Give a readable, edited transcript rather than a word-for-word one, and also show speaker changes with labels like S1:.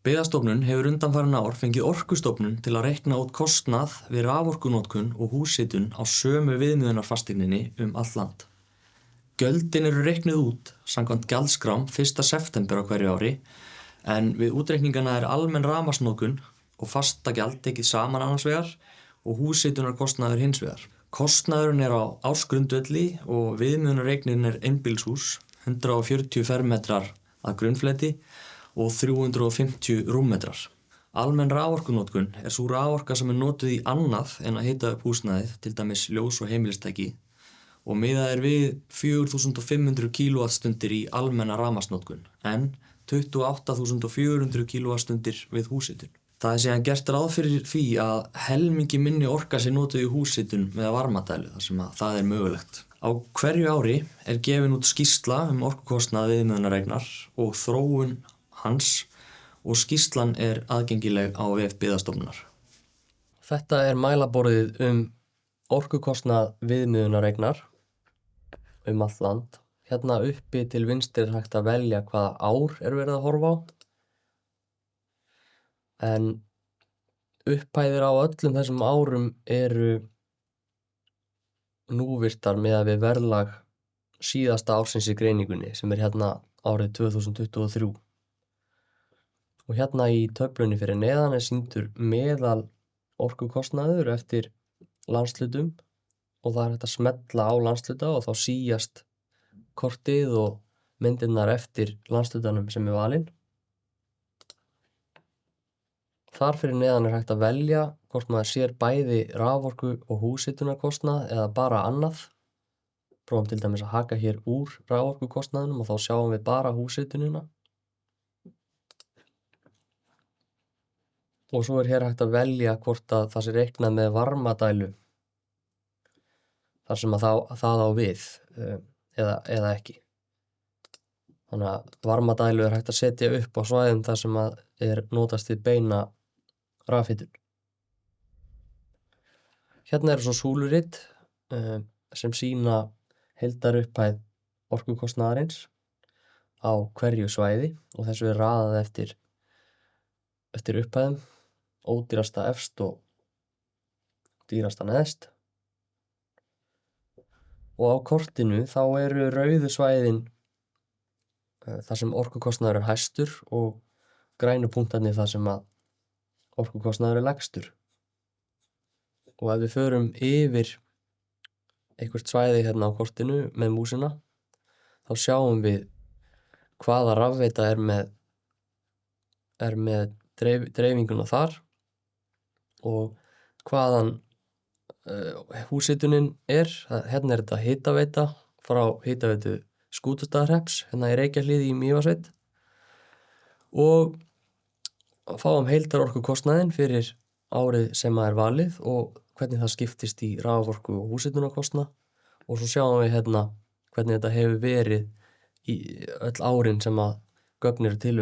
S1: Byggðastofnun hefur undanfarin ár fengið Orkustofnun til að reikna út kostnað við raforkunotkun og húshitun á sömu viðmiðunarfasteigninni allt land. Gjöldin eru reiknuð út samkvæmt gjaldskrám 1. september á hverju ári en við útreikningana almenn rafmagnsnotkun og fastagjald tekið saman annars vegar og húshitunarkostnaður hins vegar. Kostnaðurinn á ársgrundvelli og viðmiðunarreiknin einbýlishús, 140 fermetrar að grunnfleti og 350 rúmmetrar. Almenn raforkunotkun sú raforka sem notuð í annað en að hita upp húsnæðið, til dæmis ljós og heimilistæki, og miðað við 4500 kWh í almenna rafmagnsnotkun en 28.400 kWh við húshitun. Það síðan gert ráð fyrir því að helmingi minni orka sé notuð í húshitun með varmadælu þar sem það mögulegt. Á hverju ári gefin út skýrsla orkukostnað viðmiðunarreiknar og þróun hans og skýrslan aðgengileg á vef Byggðastofnunar. Þetta mælaborðið orkukostnað viðmiðunarreiknar allt land. Hérna uppi til vinstri hægt að velja hvaða ár verið að horfa á. En upphæðir á öllum þessum árum eru núvirtar miðað við verðlag síðasta ársins í greiningunni sem hérna árið 2023. Og hérna í töflunni fyrir neðan sýndur meðal orkukostnaður eftir landshlutum og það hægt að smella á landshluta og þá síast kortið og myndirnar eftir landshlutanum sem valinn. Þar fyrir neðan hægt að velja hvort maður sér bæði raforku og húshitunarkostnað eða bara annað. Prófum til dæmis að haka hér úr raforkukostnaðinum og þá sjáum við bara húshitunina. Og svo hér hægt að velja hvort að það sé reiknað með varmadælu þar sem að það á við eða ekki. Þannig að varmadælu hægt að setja upp á svæðum þar sem að notast við beina rafhitun. Hérna svo súlurit sem sýna heildarupphæð orkukostnaðarins á hverju svæði og þessu raðað eftir upphæðum, ódýrasta efst og dýrasta neðst. Og á kortinu þá rauðu svæðin þar sem orkukostnaður hæstur og grænu punktarnir þar sem að orkukostnaður lægstur. Og ef við förum yfir eitthvert svæði hérna á kortinu með músina, þá sjáum við hvaða rafveita með dreifinguna þar og hvaðan húshitunin Hérna þetta hitaveita frá hitaveitu Skútustaðahrepps, hérna í Reykjahlíð í Mývatnssveit, og fáum heildarorkukostnaðinn fyrir árið sem valið og hvernig það skiptist í raforku og húshitunarkostnað, og svo sjáum við hérna hvernig þetta hefur verið í öll árin sem að gögn eru til